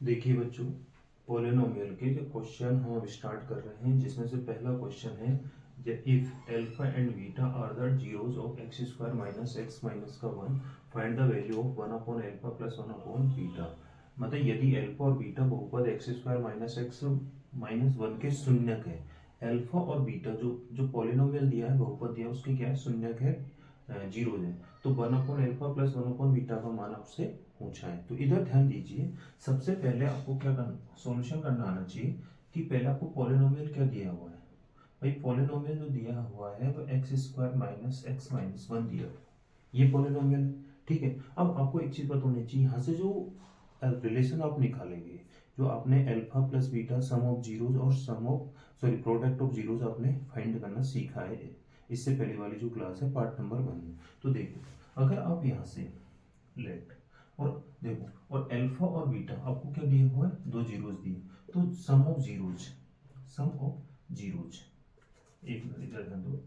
देखिए बच्चों, पॉलिनोमियल के जो क्वेश्चन हम अब स्टार्ट कर रहे हैं, जिसमें से पहला क्वेश्चन है if alpha and beta are the zeros of x square minus x minus का one, find the value of one upon alpha plus one upon beta. मतलब यदि अल्फा और बीटा बहुपद x square minus x minus one के शून्यक है, alpha और beta जो जो पॉलिनोमियल दिया है, बहुपद दिया है, उसके क्या है, शून्यक है, जीरो है, तो one upon alpha plus one upon beta का मान आपसे पूछा है। तो इधर ध्यान दीजिए, सबसे पहले आपको क्या करना, सॉल्यूशन करना आना चाहिए कि पहले आपको पॉलिनोमियल क्या दिया हुआ है। भाई पॉलिनोमियल जो दिया हुआ है वो x square minus x minus one दिया है, ये पॉलिनोमियल है। ठीक है, अब आपको एक चीज पता होनी चाहिए, यहाँ से जो रिलेशन आप निकालेंगे, जो आपने alpha plus beta sum of zeros और sum of sorry product of zeros आपने फाइंड करना सीखा है इससे पहले वाली जो क्लास है पार्ट नंबर 1 में। तो देखो, अगर आप यहाँ से लेट और देखो, और अल्फा और बीटा आपको क्या दिया हुआ है, दो जीरोज दिए, तो sum of zeros, sum of zeros, एक मिनट इधर ध्यान दो,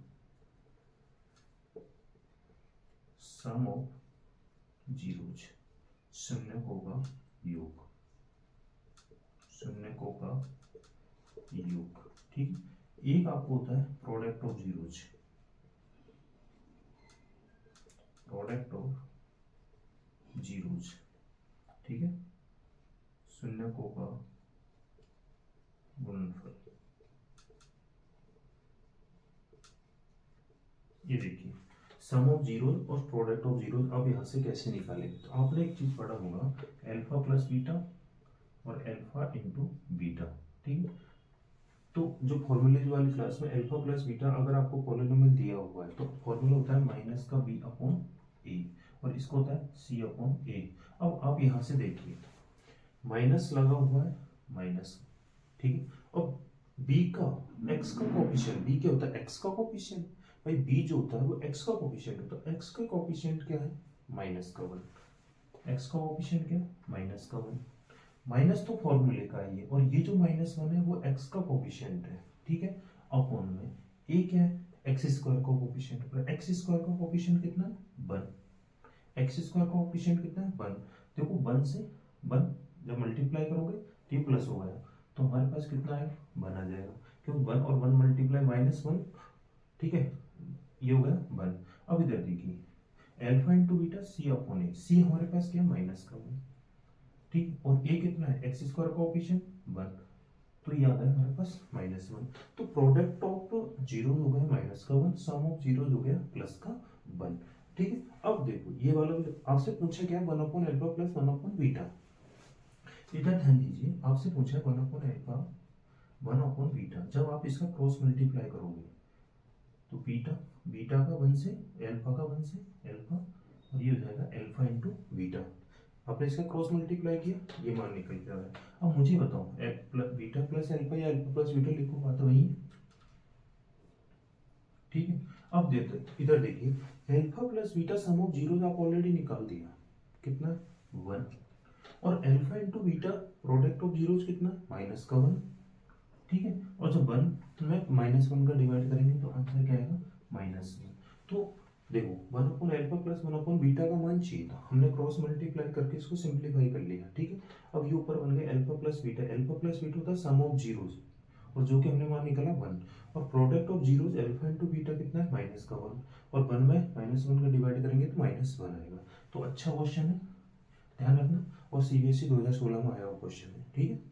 सम ऑफ जीरोज शून्यकों का योग, शून्यकों का योग। ठीक, एक आपको होता है product of zeros, product of zeros, ठीक है, शून्यकों का गुणनफल। ये देखिए, सम ऑफ जीरो और प्रोडक्ट ऑफ जीरो अब यहाँ से कैसे निकालेंगे। तो आपने एक चीज पढ़ा होगा, अल्फा प्लस बीटा और अल्फा इंटू बीटा। ठीक है, तो जो फॉर्मूले वाली क्लास में अल्फा प्लस बीटा अगर आपको पॉलिनोमियल दिया हुआ है तो फॉर्मूला होता है माइनस का बी अपॉन ए, और इसको होता है सी अपॉन ए। अब आप यहाँ से देखिए, माइनस लगा हुआ है, माइनस, ठीक है, अब बी का एक्स का कोफिशिएंट, बी क्या होता है, एक्स का कोफिशिएंट। भाई बी जो होता है वो एक्स का कोफिशिएंट होता है, एक्स का कोफिशिएंट क्या है, माइनस का वन, एक्स का कोफिशिएंट क्या है, माइनस का वन। माइनस तो फॉर्मूले का ही है, और ये जो माइनस वन है वो एक्स का कोफिशिएंट है, ठीक है, अपॉन में ए क्या है, एक्स स्क्वायर का कोफिशिएंट, पर एक्स स्क्वायर का कोफिशिएंट कितना है, वन, एक्स स्क्वायर का कोफिशिएंट कितना है, वन। देखो वन से वन जब मल्टीप्लाई करोगे तो ये प्लस हो गया, तो हमारे पास कितना है, वन आ जाएगा, क्यों, वन और वन मल्टीप्लाई माइनस वन, ठीक है, ये हो गया वन। अब इधर देखिए, अल्फा इंटू बीटा सी अपॉन ए, सी हमारे पास क्या है, माइनस का वन, ठीक, और ए कितना है, एक्स स्क्वायर का ऑफिशिएंट वन, तो ये आ गया हमारे पास माइनस वन। तो प्रोडक्ट ऑफ जीरो हो गया माइनस का वन, सम ऑफ जीरो हो गया प्लस का वन। ठीक है, अब देखो ये वाला भी आपसे पूछा क्या, one upon alpha plus one upon beta. इधर ध्यान दीजिए, आपसे पूछा है one upon alpha one upon beta, जब आप इसका क्रॉस मल्टीप्लाई करोगे तो बीटा, बीटा का वन से अल्फा का वन से अल्फा, और ये हो जाएगा अल्फा इंटू बीटा। आपने इसका क्रॉस मल्टीप्लाई किया, ये मान निकल के आ रहा है। अब मुझे बताओ, बीटा प्लस अल्फा या अल्फा प्लस बीटा लिखो, बात वही है, ठीक है। अब देखते इधर देखिए, alpha plus beta sum of zero आप ऑलरेडी निकाल दिया, कितना, वन, और alpha into beta product of zeros कितना, माइनस का वन, ठीक है, और जब वन में माइनस वन का डिवाइड करेंगे तो आंसर क्या आएगा, माइनस वन। तो देखो, one upon alpha plus one upon beta का मान चाहिए था, हमने क्रॉस मल्टीप्लाई करके इसको सिंप्लीफाई कर लिया, ठीक है। अब ये ऊपर बन गया alpha plus beta, alpha plus beta होता है सम ऑफ जीरोस, और जो कि हमने मान निकाला वन, और product of zeros alpha into beta कितना है, माइनस का वन, और वन में माइनस वन का डिवाइड करेंगे तो माइनस वन आएगा। तो अच्छा क्वेश्चन है, ध्यान रखना, और सीबीएसई 2016 में आया हुआ क्वेश्चन है, ठीक है।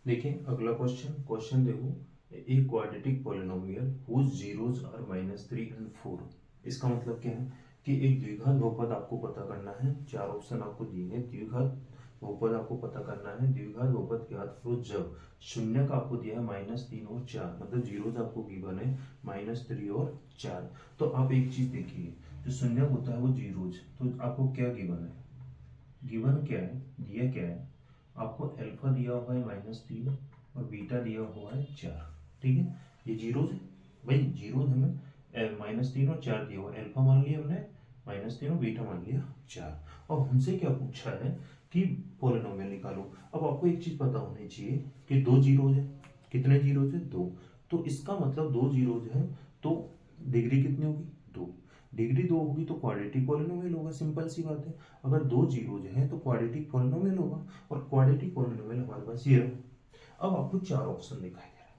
देखिए अगला क्वेश्चन, क्वेश्चन देखो, a quadratic polynomial whose zeros are minus three and four. इसका मतलब क्या है कि एक द्विघात बहुपद आपको पता करना है, चार ऑप्शन आपको दिए हैं, द्विघात बहुपद आपको पता करना है। द्विघात बहुपद ज्ञात करो जब शून्य का आपको दिया है माइनस तीन और चार, मतलब जीरोज आपको गिवन है माइनस थ्री और चार। तो आप एक चीज देखिए, जो शून्य होता है वो जीरोज, तो आपको क्या गिवन है, गिवन क्या है, दिया क्या है आपको, अल्फा दिया हुआ है माइनस तीन और बीटा दिया हुआ है चार, ठीक है, ये जीरोज है, भाई जीरोज हमें माइनस तीन और चार दिया हुआ है, अल्फा मान लिया हमने माइनस तीन और बीटा मान लिया चार, और हमसे क्या पूछा है कि पॉलिनोमियल निकालो। अब आपको एक चीज पता होनी चाहिए कि दो जीरोज है, कितने जीरोज है, दो, तो इसका मतलब दो जीरोज है तो डिग्री कितनी होगी, दो, डिग्री 2 होगी तो क्वाड्रेटिक पॉलिनोमियल होगा, सिंपल सी बात है। अगर 2 जीरोज हैं तो क्वाड्रेटिक पॉलिनोमियल होगा, और क्वाड्रेटिक पॉलिनोमियल हमारे पास ये रहा। अब आपको 4 ऑप्शन दिखाई दे रहा है।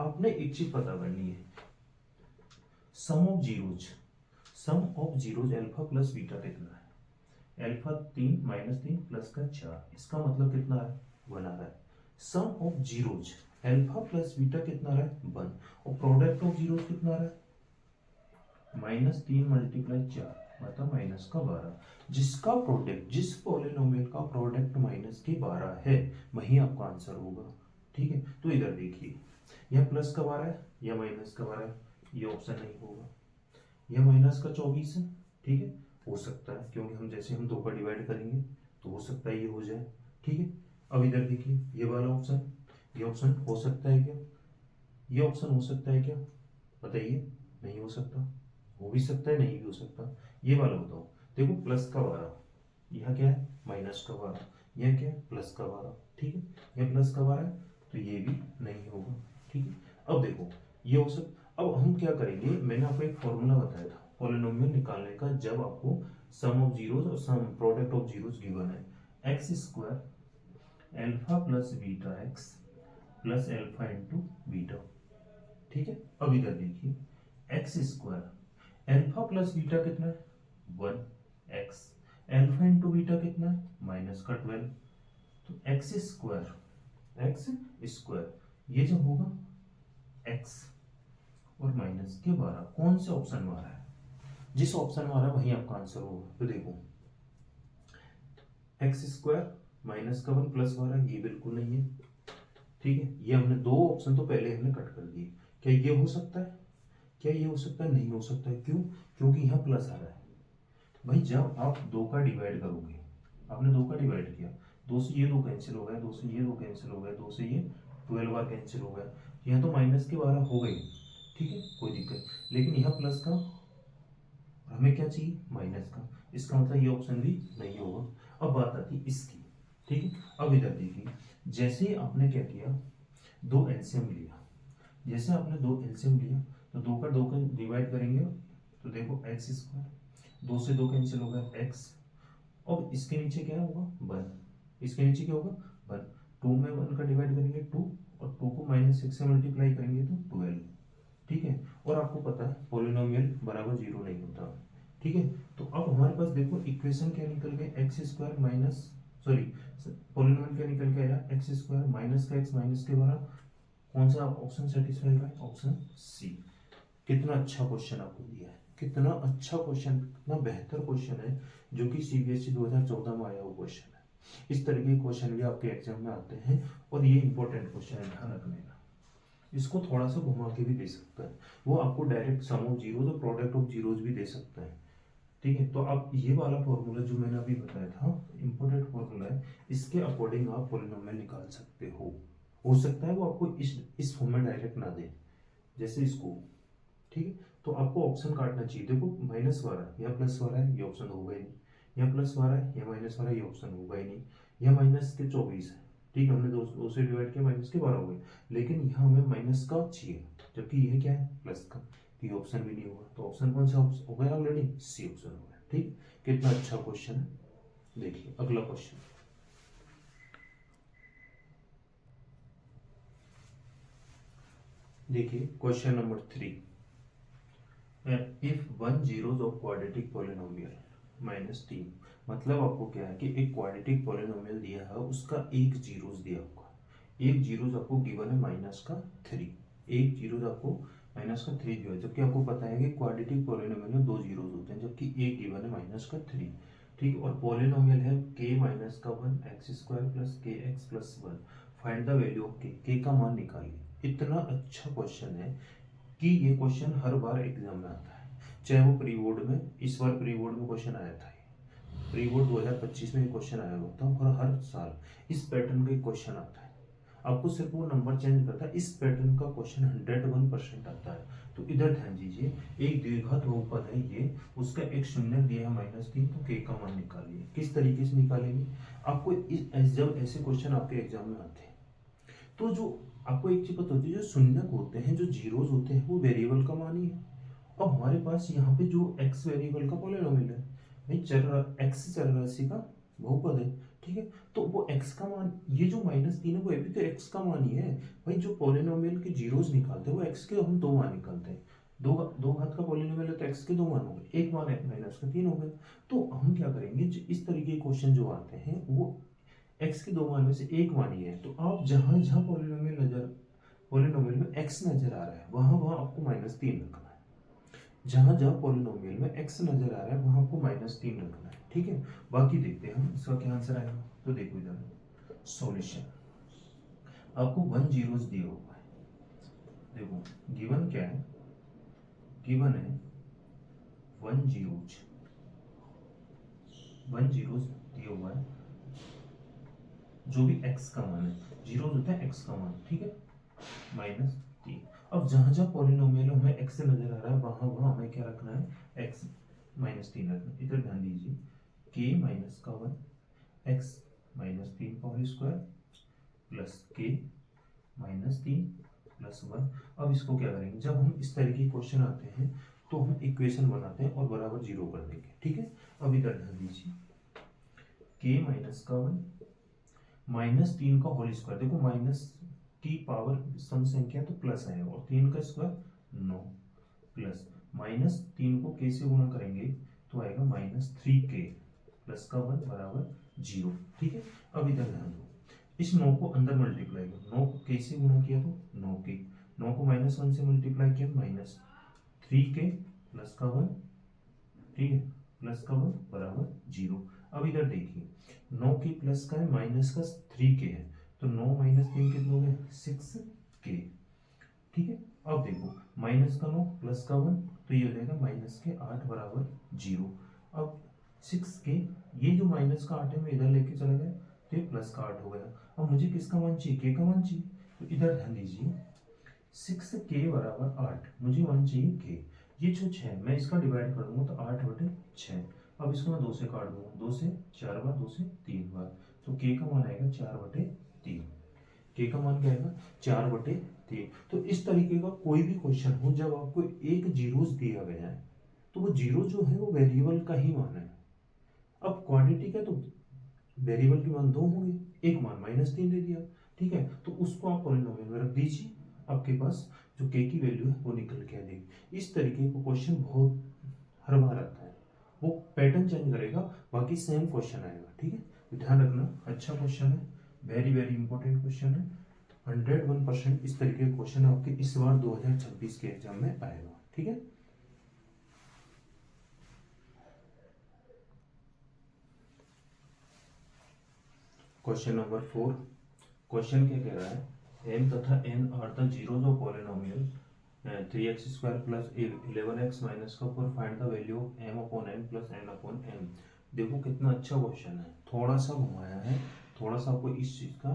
आपने एक चीज पता करनी है, sum of zeros alpha plus beta कितना है? अल्फा 3 माइनस 3 प्लस का 4, इसका मतलब कितना है? 1 आ रहा है। Sum of zeros alpha plus beta कितना आ रहा है? 1। और प्रोडक्ट ऑफ जीरोज कितना आ रहा है? -3 मल्टीप्लाई 4 मतलब -12। जिसका प्रोडक्ट, जिस पॉलिनोमियल का प्रोडक्ट -12 है, वही आपका आंसर होगा। ठीक है, तो इधर देखिए, यह प्लस का 12 है या माइनस का 12 है, ये ऑप्शन नहीं होगा। यह माइनस का 24 है, ठीक है, हो सकता है, क्योंकि हम जैसे हम 2 का डिवाइड करेंगे तो हो सकता है ये हो जाए। ठीक है, अब इधर देखिए, ये वाला ऑप्शन, ये ऑप्शन हो सकता है क्या? ये ऑप्शन हो सकता है क्या? बताइए। नहीं हो सकता, हो भी सकता है, नहीं भी हो सकता। ये वाला बताओ। देखो, प्लस का 12, यह क्या है? माइनस का 12, यह क्या है? प्लस का 12। ठीक है, यह प्लस का 12 है, तो ये भी नहीं होगा। ठीक है, अब देखो, ये हो सकता। अब हम क्या करेंगे, मैंने आपको एक फॉर्मूला बताया था पॉलिनोमियल निकालने का, जब आपको सम ऑफ जीरोज और some product of zeros given है। X square alpha plus beta x plus alpha into beta. ठीक है, अब इधर देखिए, x square alpha plus beta कितना है? 1 एक्स, अल्फा इंटू बीटा कितना है? माइनस का 12। तो एक्स स्क्वायर ये जब होगा एक्स और माइनस के 12, कौन से ऑप्शन में आ रहा है? जिस ऑप्शन में आ रहा है वही आपका आंसर होगा। तो देखो, एक्स स्क्वायर माइनस का 1 प्लस 12, ये बिल्कुल नहीं है। ठीक है, ये हमने 2 ऑप्शन तो पहले हमने कट कर दिए। क्या ये हो सकता है? क्या ये हो सकता है? नहीं हो सकता है। क्यों? क्योंकि यहाँ प्लस आ रहा है। भाई, जब आप 2 का डिवाइड करोगे, आपने 2 का डिवाइड किया, 2 से ये 2 कैंसिल हो गया, 2 से ये 2 कैंसिल हो गया, 2 से ये 12 बार कैंसिल हो गया, यहाँ तो माइनस के 12 हो गई। ठीक है, कोई दिक्कत, लेकिन यहाँ प्लस का, हमें क्या चाहिए? माइनस का। इसका मतलब ये ऑप्शन भी नहीं होगा। अब बात आती है इसकी। ठीक है, अब इधर देखिए, जैसे ही आपने क्या किया, 2 एलसीएम लिया, जैसे आपने 2 एलसीएम लिया, तो 2 का 2 का डिवाइड करेंगे, तो देखो एक्स स्क्वायर, 2 से 2 कैंसिल होगा, एक्स, और इसके नीचे क्या होगा? 1, इसके नीचे क्या होगा? 1। 2 में 1 का डिवाइड करेंगे 2, और 2 को -6 से मल्टीप्लाई करेंगे तो 12। ठीक है, और आपको पता है पॉलिनोमियल बराबर 0 नहीं होता। ठीक है, तो अब हमारे पास देखो इक्वेशन क्या निकल गया? X square minus, sorry, polynomial क्या निकल के आया? एक्स स्क्वायर माइनस का एक्स माइनस के 12। कौन सा ऑप्शन सेटिस्फाई हुआ है? Option C. कितना अच्छा क्वेश्चन आपको दिया है, कितना अच्छा क्वेश्चन, कितना बेहतर क्वेश्चन है, जो कि सीबीएसई 2014 में आया हुआ क्वेश्चन है। इस तरह के क्वेश्चन भी आपके एग्जाम में आते हैं, और ये इंपॉर्टेंट क्वेश्चन है, ध्यान रखने का। इसको थोड़ा सा घुमा के भी दे सकता है, वो आपको डायरेक्ट सम ऑफ जीरोज और प्रोडक्ट ऑफ जीरोज भी दे सकता है। ठीक है, तो आप ये वाला फॉर्मूला जो मैंने अभी बताया था, इंपॉर्टेंट फॉर्मूला है, इसके अकॉर्डिंग आप पॉलिनोमियल निकाल सकते हो सकता है वो आपको इस फॉर्म में डायरेक्ट ना दे, जैसे इसको। ठीक है, तो आपको ऑप्शन काटना चाहिए। देखो, -12 या +12 है, ये ऑप्शन होगा ही नहीं, या +12 है या -12, ये ऑप्शन होगा ही नहीं, या माइनस के 24 है। ठीक है, हमने 2 से डिवाइड किया, माइनस के 12 हो गए, लेकिन यहाँ हमें माइनस का चाहिए, जबकि ये क्या है? प्लस का, तो ये ऑप्शन भी नहीं होगा। तो ऑप्शन कौन सा हो गया? ऑलरेडी सी ऑप्शन हो गया। ठीक, कितना अच्छा क्वेश्चन है। देखिए अगला क्वेश्चन, देखिए question number 3। If 1 zeros of quadratic polynomial -3, मतलब आपको क्या है कि एक क्वाड्रेटिक पॉलिनोमियल दिया है, उसका एक जीरोस दिया होगा, एक जीरोस आपको गिवन है -3, एक जीरोस आपको -3 दिया है, जबकि आपको पता है कि क्वाड्रेटिक पॉलिनोमियल में 2 जीरोस होते हैं, जबकि एक गिवन है -3। ठीक, और पॉलिनोमियल है k-1 एक्स स्क्वायर प्लस के x plus 1। Find the value of के का मान निकालिए। इतना अच्छा क्वेश्चन है कि ये क्वेश्चन हर बार एग्जाम में आता है, चाहे वो प्री बोर्ड में, इस बार प्री बोर्ड में क्वेश्चन आया था, प्री बोर्ड 2025 में क्वेश्चन आया हुआ था, और हर साल इस पैटर्न का क्वेश्चन आता है। आपको सिर्फ वो नंबर चेंज करता है, इस पैटर्न का क्वेश्चन 101% आता है। तो इधर ध्यान दीजिए, एक द्विघात बहुपद है ये, उसका एक शून्य दिया है -3, तो के का मान निकालिए। किस तरीके से निकालेंगे? आपको जब ऐसे क्वेश्चन आपके एग्जाम में आते हैं, तो जो आपको एक चीज पता होती है, जो शून्यक होते हैं, जो जीरोस होते हैं, वो वेरिएबल का मान ही है, अब हमारे पास यहाँ पे जो x वेरिएबल का पॉलिनोमियल है भाई, x चर राशि का बहुपद है, ठीक है। तो वो x का मान, ये जो -3 है वो भी तो x का मान ही है भाई। जो पॉलिनोमियल के जीरोस निकालते हैं वो x के हम 2 मान निकालते हैं। दो घात का पॉलिनोमियल है तो x के 2 मान हो गए, एक मान है -3 हो गया। तो हम क्या करेंगे, इस तरीके के क्वेश्चन जो आते हैं वो x के 2 मान में से एक मान ही है। तो आप जहां जहां पॉलिनोमियल में x नजर आ रहा है वहां वहां आपको -3 रखना है। जहां जहां पॉलिनोमियल में x नजर आ रहा है वहां आपको -3 रखना है, ठीक है। बाकी देखते हैं हम इसका क्या आंसर आएगा। तो देखो इधर सॉल्यूशन, आपको 1 जीरोस दिया हुआ है। देखो गिवन क्या है, गिवन है 1 जीरोस, 1 जीरोस दिया हुआ है। जो भी x का मान है, जीरोस होता है x का मान, ठीक है, -3। अब जहां जहां पॉलिनोमियल हमें x से नजर आ रहा है वहां वहां हमें क्या रखना है, x -3 रखना है। इधर ध्यान दीजिए, k माइनस का 1 x -3 का whole square plus k -3 plus 1। अब इसको क्या करेंगे, जब हम इस तरह के क्वेश्चन आते हैं तो हम इक्वेशन बनाते हैं और बराबर 0 कर देंगे, ठीक है। अब इधर ध्यान दीजिए, k माइनस का 1 -3 का होल स्क्वायर, देखो माइनस की पावर सम संख्या तो प्लस आएगा और 3 का स्क्वायर 9 प्लस -3 को k से गुणा करेंगे तो आएगा -3k प्लस का 1 बराबर 0, ठीक है। अब इधर ध्यान दो, इस 9 को अंदर मल्टीप्लाई करो, 9 को k से गुणा किया तो 9k, 9 को -1 से मल्टीप्लाई किया -3k प्लस का 1, ठीक है, प्लस का 1 बराबर 0। अब इधर देखिए, 9 के प्लस का है, माइनस का 3k है, तो 9 - 3 कितना हो गया, 6k, ठीक है। अब देखो माइनस का 9 प्लस का 1, तो ये हो जाएगा -8 बराबर 0। अब 6k, ये जो माइनस का 8 है मैं इधर लेके चला गया तो ये प्लस का 8 हो गया। अब मुझे किसका मान चाहिए, k का मान चाहिए। तो इधर ध्यान दीजिए, 6k बराबर 8, मुझे मान चाहिए k। ये जो 6 मैं इसका डिवाइड कर दूंगा तो 8/6। अब इसको मैं 2 से काट दूंगा, 2 से 4 बार, 2 से 3 बार, तो k का मान आएगा 4/3। k का मान क्या आएगा, 4/3। तो इस तरीके का कोई भी क्वेश्चन हो, जब आपको एक जीरोस दिया गया है तो वो जीरो जो है वो वेरिएबल का ही मान है। अब क्वांटिटी का तो वेरिएबल के मान 2 होंगे, एक मान -3 दे दिया, ठीक है। तो उसको आप पॉलिनोमियल में रख दीजिए, आपके पास जो k की वैल्यू है वो निकल के आ जाएगी। इस तरीके का क्वेश्चन बहुत हर बार आता है, वो पैटर्न चेंज करेगा, बाकी सेम क्वेश्चन आएगा, ठीक है। तो ध्यान रखना, अच्छा क्वेश्चन है, वेरी वेरी इंपॉर्टेंट क्वेश्चन है। 101% इस तरीके का क्वेश्चन आपके इस बार 2026 के एग्जाम में आएगा, ठीक है। क्वेश्चन नंबर 4, क्वेश्चन क्या कह रहा है, m तथा n are the zeros of polynomial 3x² plus 11x minus का 4, find the value of m/n plus n/m। देखो कितना अच्छा क्वेश्चन है, थोड़ा सा घुमाया है, थोड़ा सा आपको इस चीज का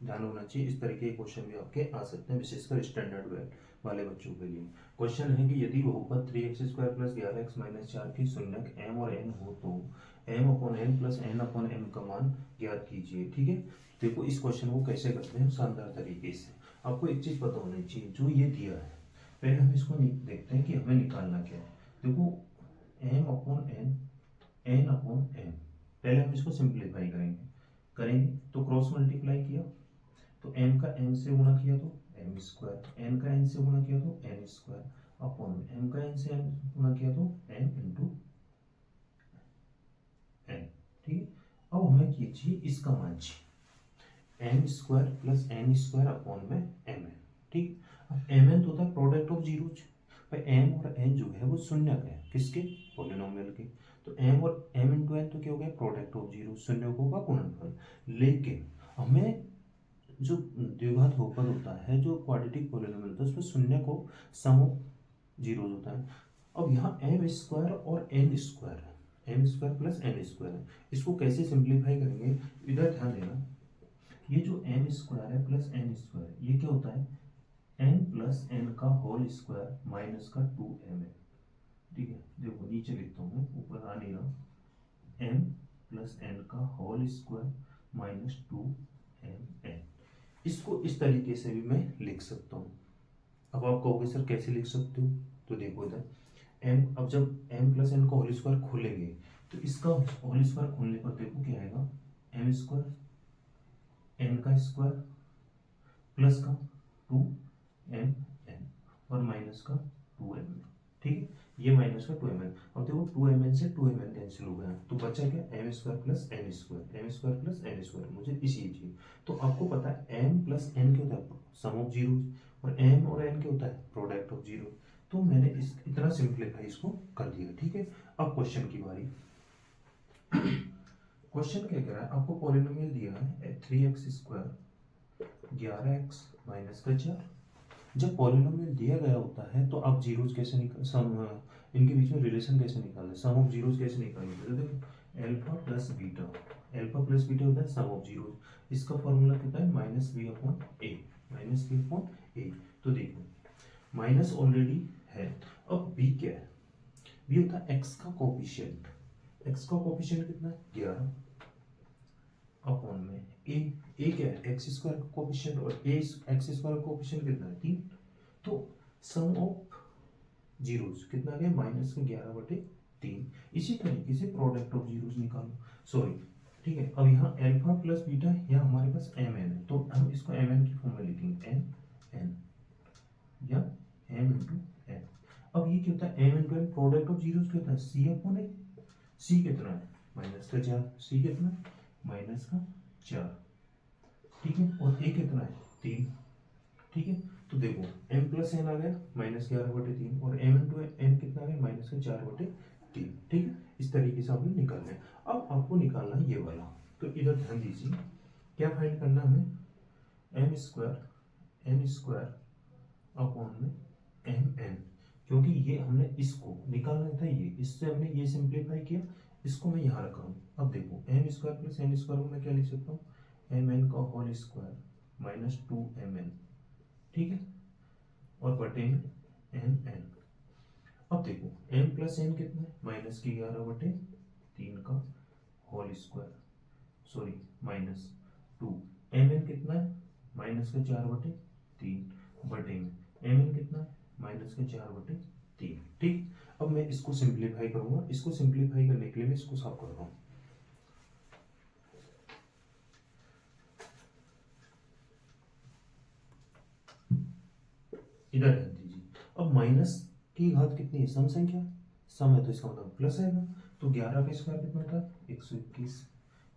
ध्यान होना चाहिए। इस तरीके के क्वेश्चन भी आपके आ सकते हैं, विशेषकर स्टैंडर्ड वाले बच्चों के लिए। क्वेश्चन है कि यदि बहुपद 3x² प्लस 11x माइनस 4 की शून्यक m और n हो तो m/n प्लस n/m का मान ज्ञात कीजिए, ठीक है। देखो इस क्वेश्चन को कैसे करते हैं शानदार तरीके से। आपको एक चीज पता होनी चाहिए, जो ये दिया है पहले हम इसको देखते हैं कि हमें निकालना क्या है। देखो m/n, n/m, पहले हम इसको सिंप्लीफाई करेंगे तो क्रॉस मल्टीप्लाई किया तो m का m से गुणा किया तो m स्क्वायर, n का n से गुणा किया तो n स्क्वायर, अपॉन m का n से n गुणा किया तो m इंटू n, ठीक है। अब हमें कीजिए इसका मान चाहिए, m square plus n square upon में mn, ठीक। अब mn तो होता है प्रोडक्ट ऑफ जीरोज, भाई m और n जो है वो शून्यक है, किसके, पॉलिनोमियल के। तो m और m इंटू n तो क्या हो गया, प्रोडक्ट ऑफ जीरो, शून्यकों का गुणनफल। लेकिन हमें जो द्विघात बहुपद होता है, जो क्वाड्रेटिक पॉलिनोमियल होता है, उसमें शून्य को सम ऑफ जीरोस होता है। अब यहाँ m स्क्वायर और n स्क्वायर है, m square plus n square है, इसको कैसे सिंप्लीफाई करेंगे, इधर ध्यान देना। ये जो m स्क्वायर है प्लस n स्क्वायर, ये क्या होता है, n प्लस n का होल स्क्वायर माइनस का 2m है, ठीक है। देखो नीचे लिखता हूँ मैं, ऊपर आ नहीं रहा, m प्लस n का होल स्क्वायर माइनस 2mn। इसको इस तरीके से भी मैं लिख सकता हूँ। अब आप कहोगे सर कैसे लिख सकते हो, तो देखो इधर एम, अब जब एम प्लस एन का होल स्क्वायर खोलेंगे तो इसका होल स्क्वायर खोलने पर देखो क्या आएगा, एम स्क्वायर एन का स्क्वायर प्लस का 2m n और माइनस का 2m, ठीक है, ये माइनस का 2mn। अब देखो 2mn से 2mn कैंसिल हो गया तो बचा क्या, m square plus n square, m square plus n square, मुझे इसी चाहिए। तो आपको पता है एम प्लस एन क्या होता है, सम ऑफ जीरोस, और एम और एन क्या होता है, प्रोडक्ट ऑफ जीरो। तो मैंने इस इतना सिंप्लीफाई इसको कर दिया, ठीक है। अब क्वेश्चन की बारी। क्वेश्चन क्या कह रहा है, आपको पॉलिनोमियल दिया है 3x स्क्वायर 11x माइनस का 4। जब पॉलिनोमियल दिया गया होता है तो आप जीरोस कैसे निकाल, इनके बीच में रिलेशन कैसे निकालना है, सम ऑफ जीरोस कैसे निकालेंगे, तो देखो alpha plus beta, alpha plus beta होता है सम ऑफ जीरोस, इसका फॉर्मूला कितना है, माइनस बी अपॉन ए, माइनस बी अपॉन ए। तो देखो माइनस ऑलरेडी है, अब बी क्या है, बी होता है एक्स का कोफिशिएंट, एक्स का कोफिशिएंट कितना है 11 अपॉन में ए क्या है एक्स स्क्वायर का कोफिशिएंट, और ए एक्स स्क्वायर का कोफिशिएंट कितना है 3। तो सम ऑफ जीरोस कितना आ गया, माइनस का 11/3। इसी तरीके से प्रोडक्ट ऑफ जीरोस निकालो, सॉरी, ठीक है। अब यहाँ अल्फा प्लस बीटा, यहाँ हमारे पास एम एन है तो हम इसको एम एन की फॉर्म में लिखेंगे, एम एन या एम इंटू एन। अब ये क्या होता है, m into n, product of zeros क्या होता है, सी अपॉन ए। सी कितना है, माइनस का 4, सी कितना है, माइनस का 4, ठीक है, और ए कितना है 3, ठीक है। तो देखो m प्लस एन आ गया माइनस 11/3, और m इंटू एन कितना आ गया, माइनस का 4/3, ठीक है। इस तरीके से आपने निकालना है। अब आपको निकालना है ये वाला, तो इधर ध्यान दीजिए, क्या फाइंड करना है हमें, m square n square upon में एम एन, क्योंकि ये हमने इसको निकालना था, ये इससे हमने ये सिंप्लीफाई किया, इसको मैं यहाँ रखा हूँ। अब देखो m square plus n square को मैं क्या लिख सकता हूँ, एम एन का होल स्क्वायर माइनस 2mn, ठीक है, और बटे में एन एन। अब देखो m प्लस एन कितना है, माइनस की 11/3 का whole square, sorry minus 2, m n कितना है, माइनस का 4/3 बटे में एम एन कितना है, माइनस का 4/3, ठीक। अब मैं इसको सिंप्लीफाई करूंगा, इसको सिंप्लीफाई करने के लिए मैं इसको साफ कर रहा हूँ। इधर ध्यान दीजिए, अब माइनस की घात कितनी है, सम संख्या, सम है तो इसका मतलब प्लस आएगा, तो 11 का स्क्वायर कितना होता है 121,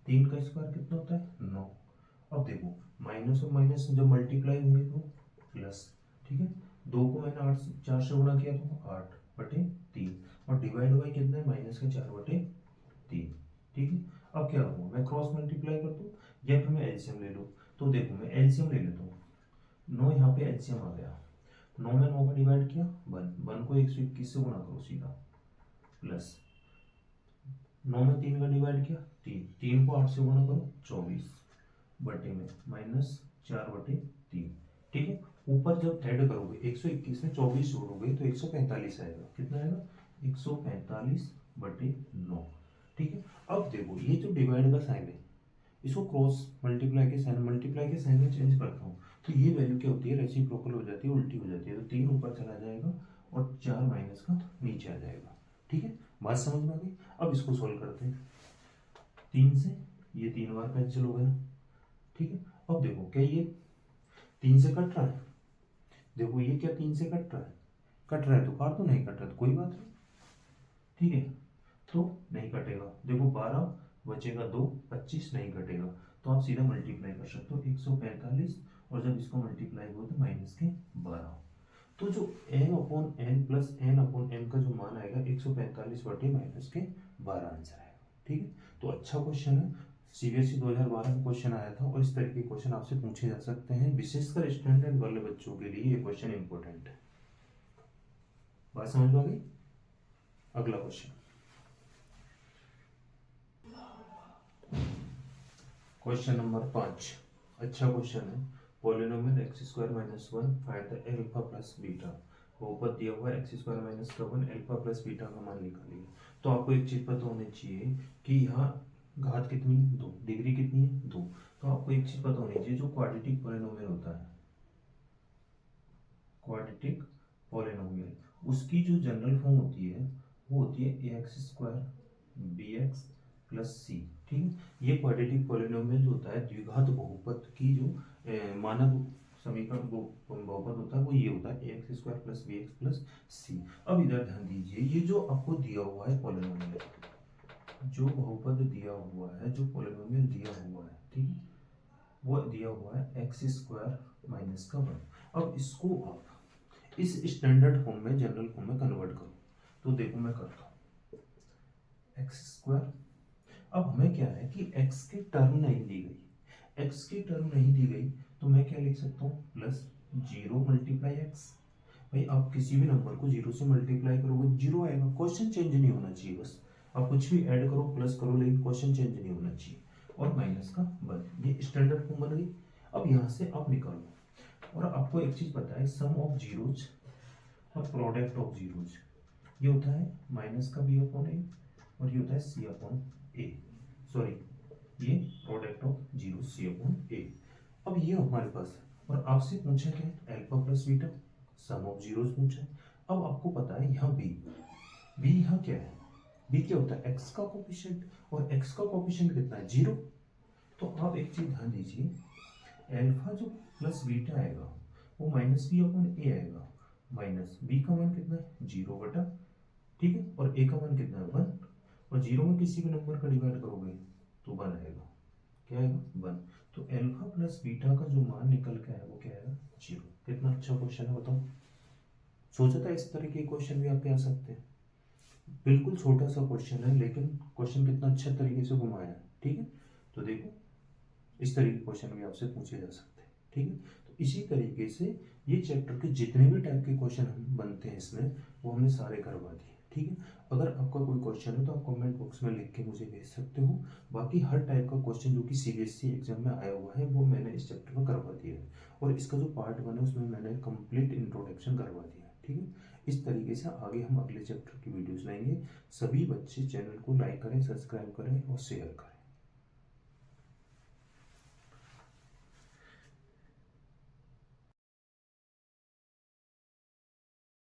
3 का स्क्वायर कितना होता है 9। अब देखो माइनस और माइनस जब मल्टीप्लाई होंगे तो प्लस, ठीक है, 2 को मैंने 8 4 से गुणा किया तो 8/3, और डिवाइड बाई कितना है, माइनस का 4/3, ठीक है। अब क्या करूँगा, मैं क्रॉस मल्टीप्लाई कर दूँ या फिर मैं एलसीएम ले लूँ, तो देखो मैं एलसीएम ले लेता हूँ, 9 यहाँ पे एलसीएम आ गया, 9 में 9 का डिवाइड किया 1 को 121 से गुणा करो सीधा, प्लस 9 में 3 का डिवाइड किया 3 को 8 से गुणा करो 24 बटे में माइनस 4/3, ठीक है। ऊपर जब ऐड करोगे 121 में 24 जोड़ोगे तो 145 आएगा, कितना आएगा 145/9, ठीक है। अब देखो ये जो डिवाइड का साइन है इसको क्रॉस मल्टीप्लाई के साइन में चेंज करता हूँ, तो ये वैल्यू क्या होती है, रेसिप्रोकल हो जाती है, उल्टी हो जाती है, तो 3 ऊपर चला जाएगा और 4 माइनस का नीचे आ जाएगा, ठीक है। बात समझ में आ गई। अब इसको सोल्व करते हैं, 3 से ये 3 बार कैंसिल हो गया, ठीक है। अब देखो क्या ये 3 से कट रहा है, देखो ये क्या 3 से कट रहा है तो काट दो, नहीं कट रहा तो कोई बात नहीं, ठीक है, तो नहीं कटेगा। देखो 12 बचेगा 2, 25 नहीं कटेगा, तो आप सीधा मल्टीप्लाई कर सकते हो 145, और जब इसको मल्टीप्लाई हो तो माइनस के 12, तो जो m upon n plus n upon m का जो मान आएगा 145/-12 आंसर आएगा, ठीक है। तो अच्छा क्वेश्चन है, सीबीएसई 2012 में क्वेश्चन आया था, और इस तरह के क्वेश्चन आपसे पूछे जा सकते हैं, विशेषकर स्टैंडर्ड वाले बच्चों के लिए ये क्वेश्चन इंपॉर्टेंट है। बात समझ में आ गई। अगला क्वेश्चन, क्वेश्चन नंबर 5, अच्छा क्वेश्चन है, polynomial x square minus 1 find the alpha plus beta, ऊपर दिया हुआ एक्स स्क्वायर माइनस का 1 अल्फा प्लस बीटा का मान निकालिए। तो आपको एक चीज पता होनी चाहिए कि यहाँ घात कितनी है 2, डिग्री कितनी है 2, तो आपको एक चीज पता होनी चाहिए, जो क्वाड्रेटिक पॉलिनोमियल होता है, क्वाड्रेटिक पॉलिनोमियल उसकी जो जनरल फॉर्म होती है वो होती है a x square b x plus c. ठीक है, ये क्वाड्रेटिक पॉलिनोमियल जो होता है द्विघात बहुपद की जो मानक समीकरण बहुपद होता है वो ये होता है a x square plus b x plus c. अब इधर ध्यान दीजिए, ये जो आपको दिया हुआ है पॉलिनोमियल, जो बहुपद दिया हुआ है, जो पॉलिनोमियल दिया हुआ है, ठीक है, वो दिया हुआ है एक्स स्क्वायर माइनस का 1। अब इसको आप इस स्टैंडर्ड फॉर्म में, जनरल फॉर्म में कन्वर्ट करो। तो देखो मैं करता हूँ, एक्स स्क्वायर, अब हमें क्या है कि x की टर्म नहीं दी गई, x की टर्म नहीं दी गई तो मैं क्या लिख सकता हूँ, प्लस 0 मल्टीप्लाई एक्स। भाई आप किसी भी नंबर को 0 से मल्टीप्लाई करोगे 0 आएगा, क्वेश्चन चेंज नहीं होना चाहिए, बस आप कुछ भी ऐड करो प्लस करो लेकिन क्वेश्चन चेंज नहीं होना चाहिए। और माइनस का 1, ये स्टैंडर्ड फॉर्म बन गई। अब यहाँ से आप निकालो, और आपको एक चीज पता है, सम ऑफ जीरोज और प्रोडक्ट ऑफ जीरोज ये होता है माइनस का बी अपॉन ए, और ये होता है सी अपॉन ए, सॉरी ये product of zero c upon a. अब ये हमारे पास है, और आपसे पूछा क्या है, alpha plus beta sum of zeros पूछा है। अब आपको पता है यहाँ बी यहाँ क्या है, बी क्या होता है, एक्स का कोफिशिएंट, और एक्स का कोफिशिएंट कितना है, 0। तो आप एक चीज ध्यान दीजिए, अल्फा जो प्लस बीटा आएगा वो माइनस बी अपॉन ए आएगा, माइनस बी का मान कितना है 0 बटा, ठीक है, और ए का मान कितना है 1, और 0 में किसी भी नंबर का डिवाइड करोगे तो 1 आएगा, क्या आएगा 1। तो अल्फा प्लस बीटा का जो मान निकल के आया वो क्या आएगा 0। कितना अच्छा क्वेश्चन है बताओ, सोचा था इस तरह के क्वेश्चन भी आपके आ सकते हैं। बिल्कुल छोटा सा क्वेश्चन है लेकिन क्वेश्चन कितना अच्छा तरीके से घुमाया है, ठीक है। तो देखो इस तरह के क्वेश्चन भी आपसे पूछे जा सकते हैं, ठीक है। तो इसी तरीके से ये चैप्टर के जितने भी टाइप के क्वेश्चन हम बनते हैं इसमें, वो हमने सारे करवा दिए, ठीक है। अगर आपका कोई क्वेश्चन है तो आप कमेंट बॉक्स में लिख के मुझे भेज सकते हो। बाकी हर टाइप का क्वेश्चन जो कि सीबीएसई एग्जाम में आया हुआ है वो मैंने इस चैप्टर में करवा दिया है, और इसका जो पार्ट 1 है उसमें मैंने कंप्लीट इंट्रोडक्शन करवा दिया है, ठीक है। इस तरीके से आगे हम अगले चैप्टर की वीडियोस लाएंगे। सभी बच्चे चैनल को लाइक करें, सब्सक्राइब करें और शेयर करें।